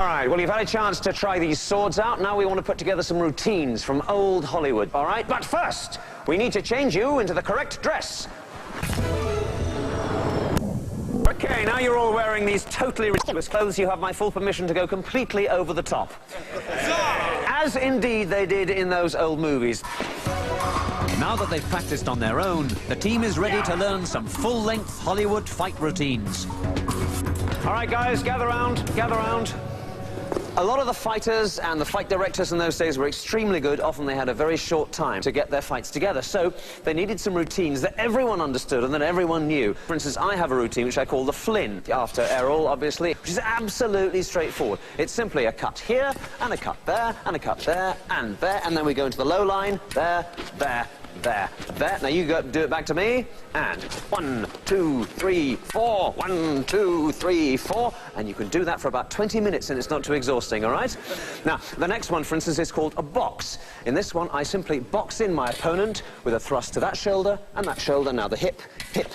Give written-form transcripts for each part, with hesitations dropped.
All right, well, you've had a chance to try these swords out. Now we want to put together some routines from old Hollywood, all right? But first, we need to change you into the correct dress. Okay, now you're all wearing these totally ridiculous clothes. You have my full permission to go completely over the top. As indeed they did in those old movies. Now that they've practiced on their own, the team is ready to learn some full-length Hollywood fight routines. All right, guys, gather round, gather round. A lot of the fighters and the fight directors in those days were extremely good. Often they had a very short time to get their fights together. So they needed some routines that everyone understood and that everyone knew. For instance, I have a routine which I call the Flynn, after Errol, obviously, which is absolutely straightforward. It's simply a cut here, and a cut there, and a cut there, and there, and then we go into the low line, there, there, there, there. Now you go, do it back to me, and 1, 2, 3, 4, 1, 2, 3, 4, and you can do that for about 20 minutes and it's not too exhausting, all right? Now, the next one, for instance, is called a box. In this one, I simply box in my opponent with a thrust to that shoulder and that shoulder. Now the hip, hip,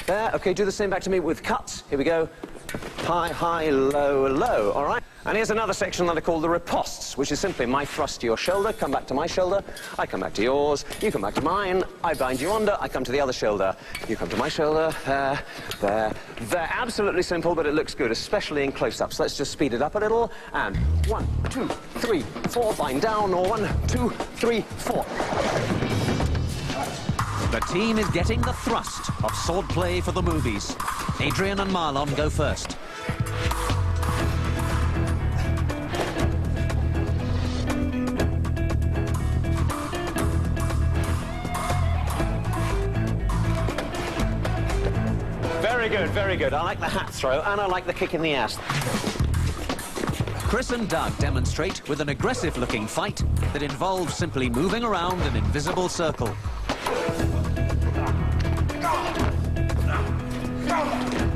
there. Okay, do the same back to me with cuts. Here we go. High, high, low, low, all right? And here's another section that I call the ripostes, which is simply my thrust to your shoulder, come back to my shoulder, I come back to yours, you come back to mine, I bind you under, I come to the other shoulder, you come to my shoulder, there, there, there. Absolutely simple, but it looks good, especially in close-ups. Let's just speed it up a little, and 1, 2, 3, 4, bind down, or 1, 2, 3, 4. The team is getting the thrust of swordplay for the movies. Adrian and Marlon go first. Very good, very good. I like the hat throw, and I like the kick in the ass. Chris and Doug demonstrate with an aggressive-looking fight that involves simply moving around an invisible circle.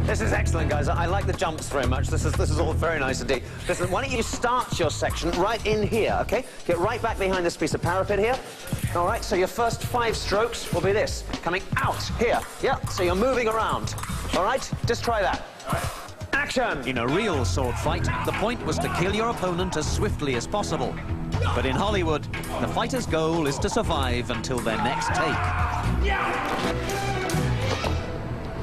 This is excellent, guys. I like the jumps very much. This is all very nice indeed. Listen, why don't you start your section right in here, okay? Get right back behind this piece of parapet here. All right, so your first 5 strokes will be this, coming out here. Yeah, so you're moving around. All right, just try that. All right. Action! In a real sword fight, the point was to kill your opponent as swiftly as possible. But in Hollywood, the fighter's goal is to survive until their next take.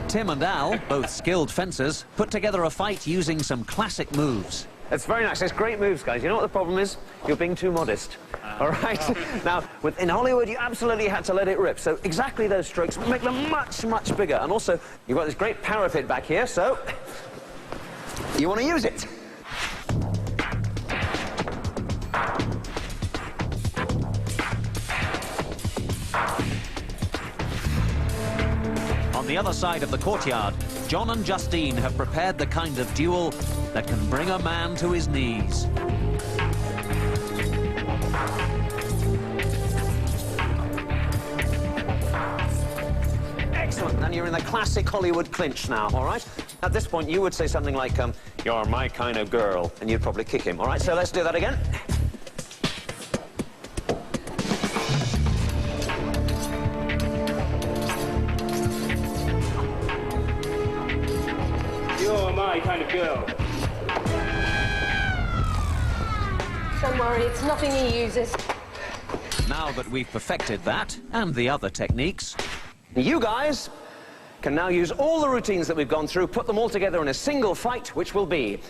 Tim and Al, both skilled fencers, put together a fight using some classic moves. It's very nice. It's great moves, guys. You know what the problem is? You're being too modest. All right? Now, in Hollywood, you absolutely had to let it rip. So exactly those strokes make them much, much bigger. And also, you've got this great parapet back here, so you want to use it. On the other side of the courtyard, John and Justine have prepared the kind of duel that can bring a man to his knees. Excellent. And you're in the classic Hollywood clinch now, all right? At this point, you would say something like, you're my kind of girl, and you'd probably kick him. All right, so let's do that again. You're my kind of girl. Don't worry, it's nothing he uses. Now that we've perfected that, and the other techniques, You guys can now use all the routines that we've gone through, put them all together in a single fight, which will be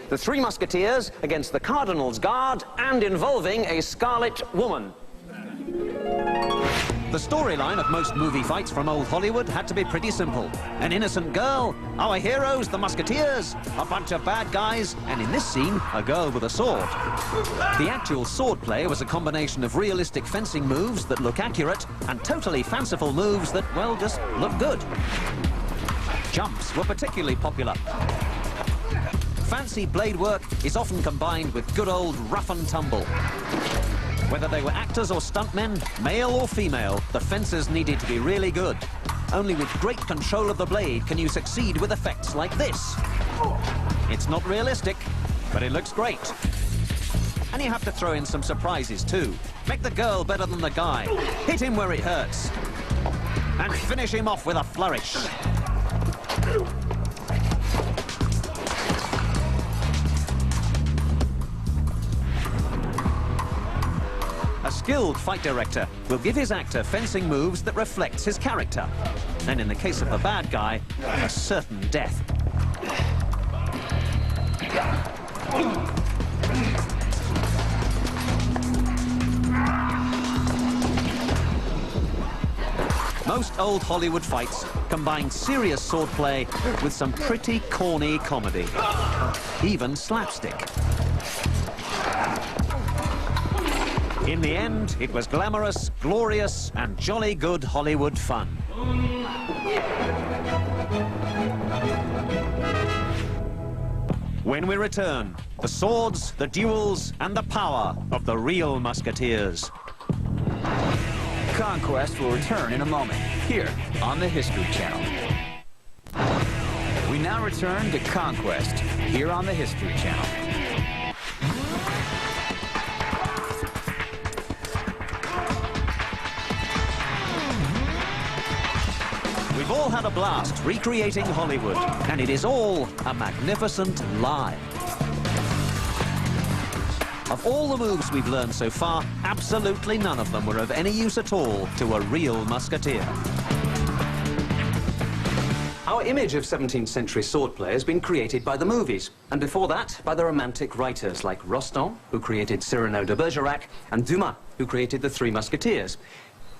the 3 Musketeers against the Cardinal's Guard, and involving a Scarlet Woman. the storyline of most movie fights from old Hollywood had to be pretty simple. An innocent girl, our heroes, the Musketeers, a bunch of bad guys, and in this scene, a girl with a sword. The actual swordplay was a combination of realistic fencing moves that look accurate and totally fanciful moves that, well, just look good. Jumps were particularly popular. Fancy blade work is often combined with good old rough and tumble. Whether they were actors or stuntmen, male or female, the fencers needed to be really good. Only with great control of the blade can you succeed with effects like this. It's not realistic, but it looks great. And you have to throw in some surprises too. Make the girl better than the guy. Hit him where it hurts. And finish him off with a flourish. skilled fight director will give his actor fencing moves that reflects his character. And in the case of the bad guy, a certain death. Most old Hollywood fights combine serious swordplay with some pretty corny comedy, even slapstick. In the end, it was glamorous, glorious, and jolly good Hollywood fun. When we return, the swords, the duels, and the power of the real Musketeers. Conquest will return in a moment, here on the History Channel. We now return to Conquest, here on the History Channel. We've all had a blast recreating Hollywood, and it is all a magnificent lie. Of all the moves we've learned so far, absolutely none of them were of any use at all to a real musketeer. Our image of 17th century swordplay has been created by the movies, and before that, by the Romantic writers like Rostand, who created Cyrano de Bergerac, and Dumas, who created the Three Musketeers.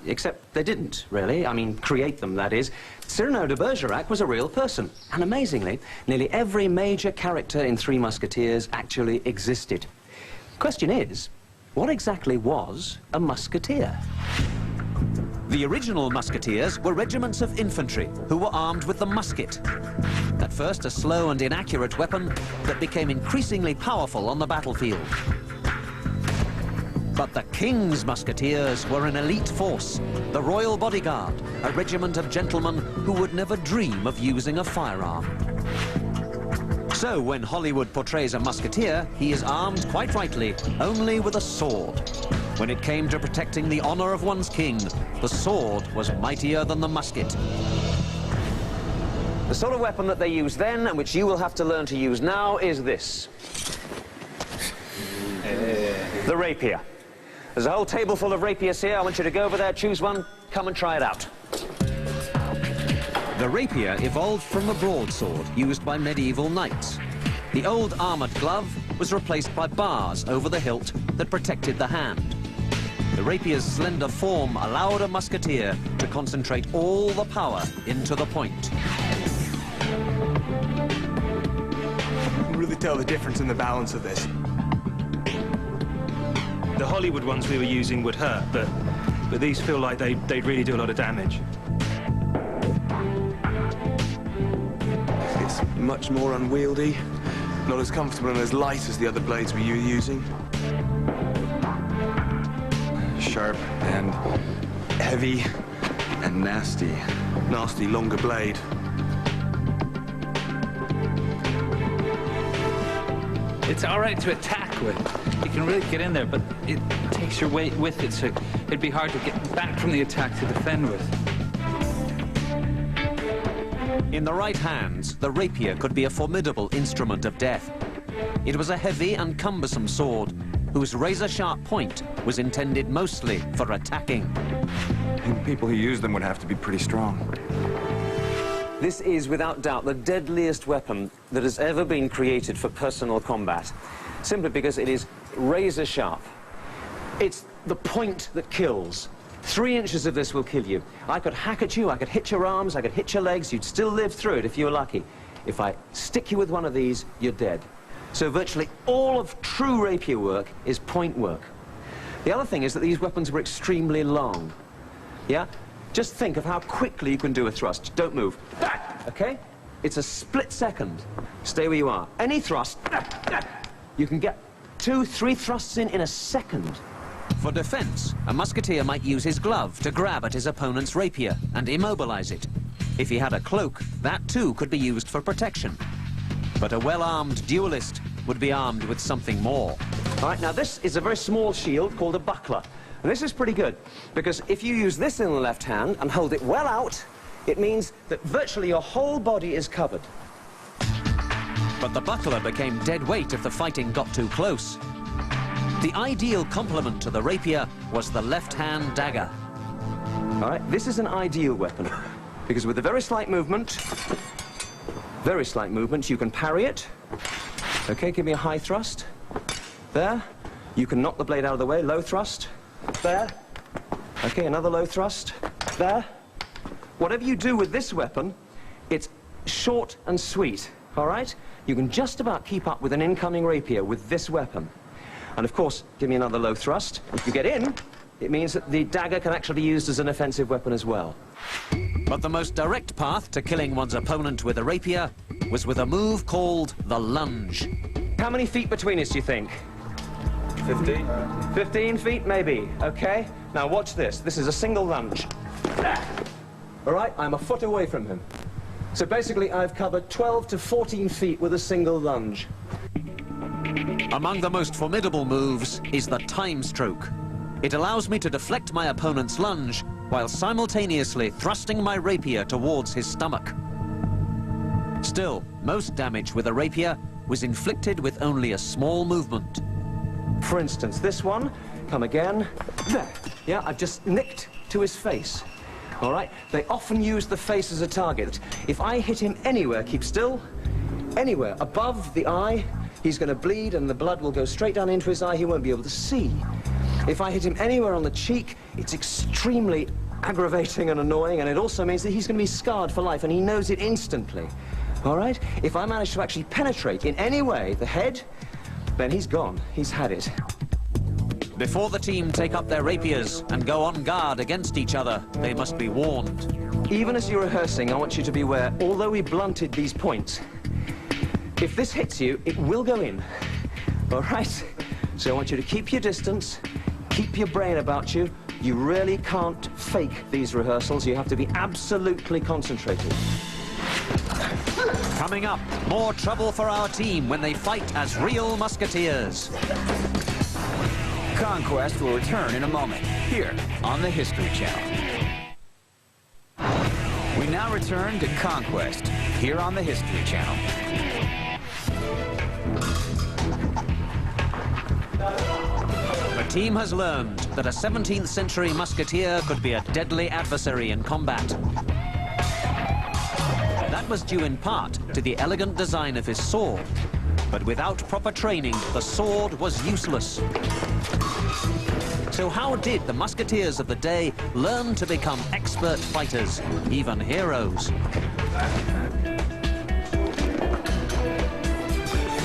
Except they didn't, really. I mean, create them, that is. Cyrano de Bergerac was a real person, and amazingly, nearly every major character in Three Musketeers actually existed. Question is, what exactly was a musketeer? The original musketeers were regiments of infantry who were armed with the musket. At first a slow and inaccurate weapon that became increasingly powerful on the battlefield. But the King's Musketeers were an elite force, the Royal Bodyguard, a regiment of gentlemen who would never dream of using a firearm. So when Hollywood portrays a musketeer, he is armed, quite rightly, only with a sword. When it came to protecting the honor of one's king, the sword was mightier than the musket. The sort of weapon that they used then, and which you will have to learn to use now, is this. The rapier. There's a whole table full of rapiers here. I want you to go over there, choose one, come and try it out. The rapier evolved from the broadsword used by medieval knights. The old armored glove was replaced by bars over the hilt that protected the hand. The rapier's slender form allowed a musketeer to concentrate all the power into the point. You can really tell the difference in the balance of this. The Hollywood ones we were using would hurt, but these feel like they'd really do a lot of damage. It's much more unwieldy, not as comfortable and as light as the other blades we were using. Sharp and heavy and nasty. Nasty, longer blade. It's all right to attack with. You can really get in there, but it takes your weight with it, so it'd be hard to get back from the attack to defend with. In the right hands, the rapier could be a formidable instrument of death. It was a heavy and cumbersome sword, whose razor-sharp point was intended mostly for attacking. And people who use them would have to be pretty strong. This is, without doubt, the deadliest weapon that has ever been created for personal combat, simply because it is razor-sharp. It's the point that kills. 3 inches of this will kill you. I could hack at you, I could hit your arms, I could hit your legs, you'd still live through it if you were lucky. If I stick you with one of these, you're dead. So virtually all of true rapier work is point work. The other thing is that these weapons were extremely long. Yeah? Just think of how quickly you can do a thrust. Don't move. Okay? It's a split second. Stay where you are. Any thrust, you can get 2, 3 thrusts in a second. For defense, a musketeer might use his glove to grab at his opponent's rapier and immobilize it. If he had a cloak, that too could be used for protection. But a well-armed duelist would be armed with something more. All right, now this is a very small shield called a buckler. And this is pretty good, because if you use this in the left hand and hold it well out, it means that virtually your whole body is covered. But the buckler became dead weight if the fighting got too close. The ideal complement to the rapier was the left-hand dagger. All right, this is an ideal weapon because with a very slight movement, you can parry it. Okay, give me a high thrust. There. You can knock the blade out of the way, low thrust. There. Okay, another low thrust. There. Whatever you do with this weapon, it's short and sweet, all right? You can just about keep up with an incoming rapier with this weapon. And of course, give me another low thrust. If you get in, it means that the dagger can actually be used as an offensive weapon as well. But the most direct path to killing one's opponent with a rapier was with a move called the lunge. How many feet between us, do you think? 15. 15 feet, maybe. Okay. Now watch this. This is a single lunge. All right, I'm a foot away from him. So basically, I've covered 12 to 14 feet with a single lunge. Among the most formidable moves is the time stroke. It allows me to deflect my opponent's lunge while simultaneously thrusting my rapier towards his stomach. Still, most damage with a rapier was inflicted with only a small movement. For instance, this one, come again. There. Yeah, I've just nicked to his face. All right? They often use the face as a target. If I hit him anywhere, keep still, anywhere above the eye, he's going to bleed and the blood will go straight down into his eye. He won't be able to see. If I hit him anywhere on the cheek, it's extremely aggravating and annoying, and it also means that he's going to be scarred for life, and he knows it instantly. All right? If I manage to actually penetrate in any way the head, then he's gone. He's had it. Before the team take up their rapiers and go on guard against each other, they must be warned. Even as you're rehearsing, I want you to be aware, although we blunted these points, if this hits you, it will go in. All right? So I want you to keep your distance, keep your brain about you. You really can't fake these rehearsals. You have to be absolutely concentrated. Coming up, more trouble for our team when they fight as real musketeers. Conquest will return in a moment, here on the History Channel. We now return to Conquest, here on the History Channel. The team has learned that a 17th century musketeer could be a deadly adversary in combat. That was due in part to the elegant design of his sword. But without proper training, the sword was useless. So how did the musketeers of the day learn to become expert fighters, even heroes?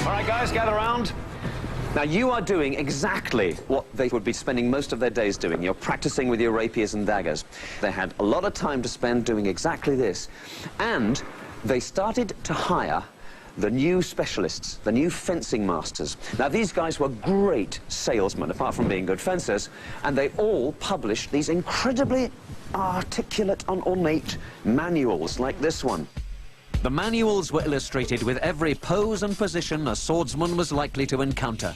All right, guys, gather round. Now, you are doing exactly what they would be spending most of their days doing. You're practicing with your rapiers and daggers. They had a lot of time to spend doing exactly this. And they started to hire the new specialists, the new fencing masters. Now, these guys were great salesmen, apart from being good fencers, and they all published these incredibly articulate and ornate manuals like this one. The manuals were illustrated with every pose and position a swordsman was likely to encounter.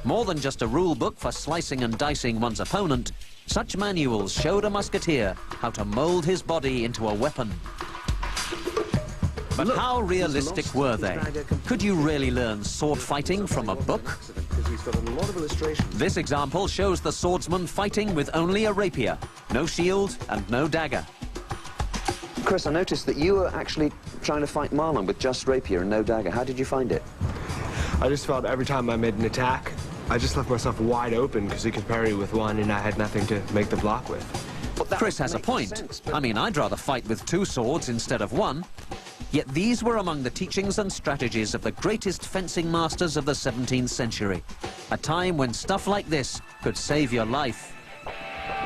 More than just a rule book for slicing and dicing one's opponent, such manuals showed a musketeer how to mold his body into a weapon. But how realistic were they? Could you really learn sword fighting from a book? This example shows the swordsman fighting with only a rapier, no shield and no dagger. Chris, I noticed that you were actually trying to fight Marlon with just rapier and no dagger. How did you find it? I just felt every time I made an attack, I just left myself wide open because he could parry with one and I had nothing to make the block with. Chris has a point. I mean, I'd rather fight with two swords instead of one. Yet these were among the teachings and strategies of the greatest fencing masters of the 17th century, a time when stuff like this could save your life.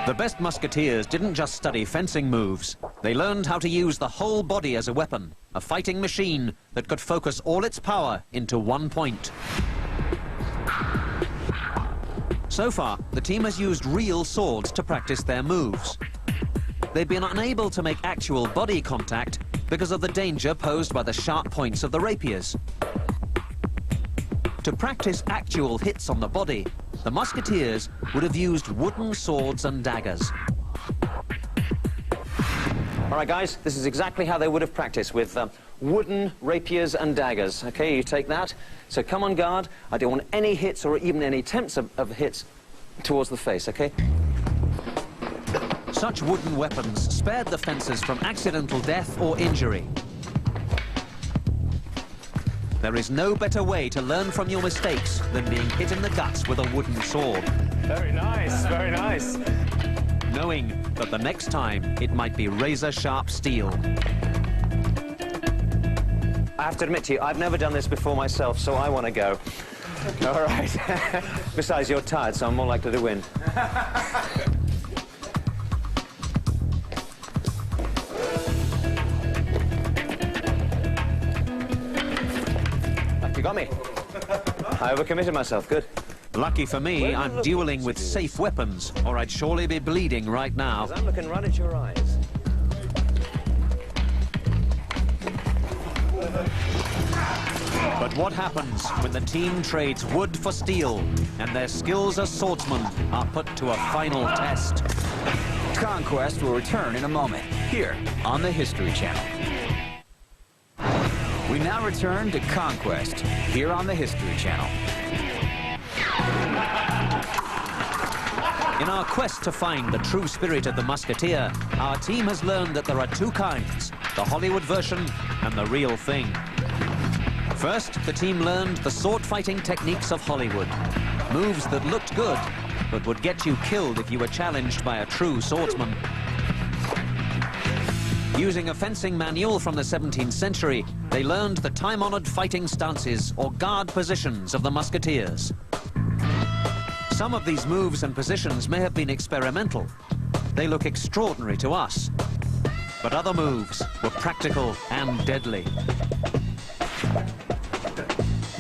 The best musketeers didn't just study fencing moves. They learned how to use the whole body as a weapon, a fighting machine that could focus all its power into one point. So far, the team has used real swords to practice their moves. They've been unable to make actual body contact because of the danger posed by the sharp points of the rapiers. To practice actual hits on the body, the musketeers would have used wooden swords and daggers. All right, guys, this is exactly how they would have practiced, with wooden rapiers and daggers. Okay, you take that. So come on guard. I don't want any hits or even any attempts of hits towards the face, okay? Such wooden weapons spared the fencers from accidental death or injury. There is no better way to learn from your mistakes than being hit in the guts with a wooden sword. Very nice, very nice. Knowing that the next time it might be razor-sharp steel. I have to admit to you, I've never done this before myself, so I want to go. All right. Besides, you're tired, so I'm more likely to win. You got me. I overcommitted myself. Good. Lucky for me, I'm dueling with safe weapons, or I'd surely be bleeding right now. I'm looking right at your eyes. But what happens when the team trades wood for steel, and their skills as swordsmen are put to a final test? Conquest will return in a moment, here on the History Channel. We now return to Conquest, here on the History Channel. In our quest to find the true spirit of the Musketeer, our team has learned that there are two kinds, the Hollywood version and the real thing. First, the team learned the sword-fighting techniques of Hollywood. Moves that looked good, but would get you killed if you were challenged by a true swordsman. Using a fencing manual from the 17th century, they learned the time-honored fighting stances or guard positions of the Musketeers. Some of these moves and positions may have been experimental. They look extraordinary to us. But other moves were practical and deadly.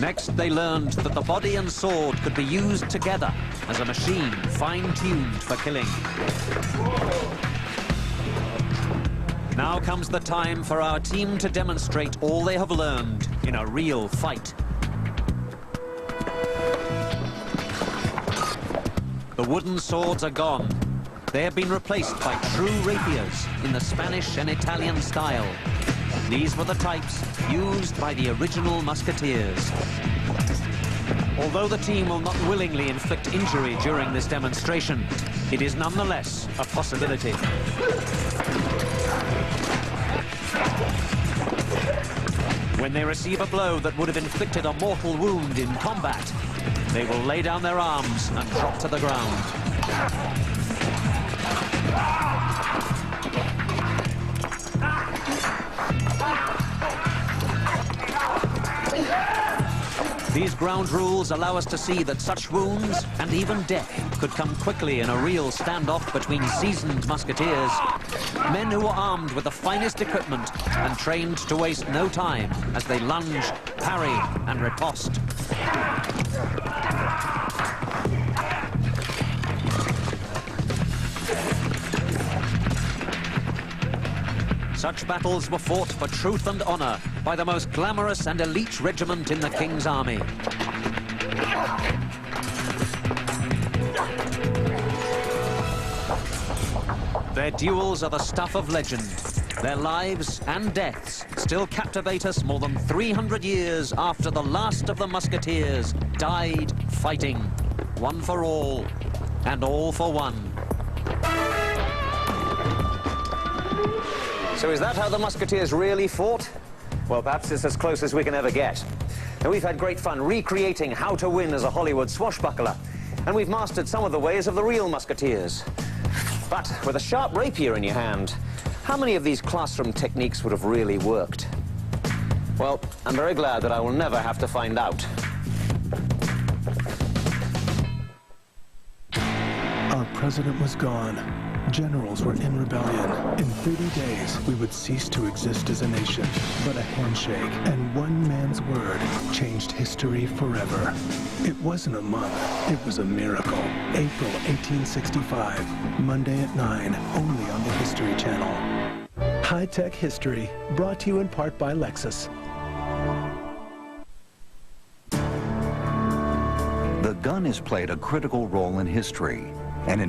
Next, they learned that the body and sword could be used together as a machine fine-tuned for killing. Now comes the time for our team to demonstrate all they have learned in a real fight. The wooden swords are gone. They have been replaced by true rapiers in the Spanish and Italian style. These were the types used by the original Musketeers. Although the team will not willingly inflict injury during this demonstration, it is nonetheless a possibility. When they receive a blow that would have inflicted a mortal wound in combat, they will lay down their arms and drop to the ground. These ground rules allow us to see that such wounds and even death could come quickly in a real standoff between seasoned musketeers, men who are armed with the finest equipment and trained to waste no time as they lunge, parry, and riposte. Such battles were fought for truth and honor by the most glamorous and elite regiment in the King's Army. Their duels are the stuff of legend. Their lives and deaths still captivate us more than 300 years after the last of the Musketeers died fighting, one for all and all for one. So is that how the Musketeers really fought? Well, perhaps it's as close as we can ever get. Now, we've had great fun recreating how to win as a Hollywood swashbuckler, and we've mastered some of the ways of the real Musketeers. But with a sharp rapier in your hand, how many of these classroom techniques would have really worked? Well, I'm very glad that I will never have to find out. Our president was gone. Generals were in rebellion. In 30 days, we would cease to exist as a nation. But a handshake and one man's word changed history forever. It wasn't a month, it was a miracle. April 1865, Monday at 9, only on the History Channel. High-tech history, brought to you in part by Lexus. The gun has played a critical role in history. An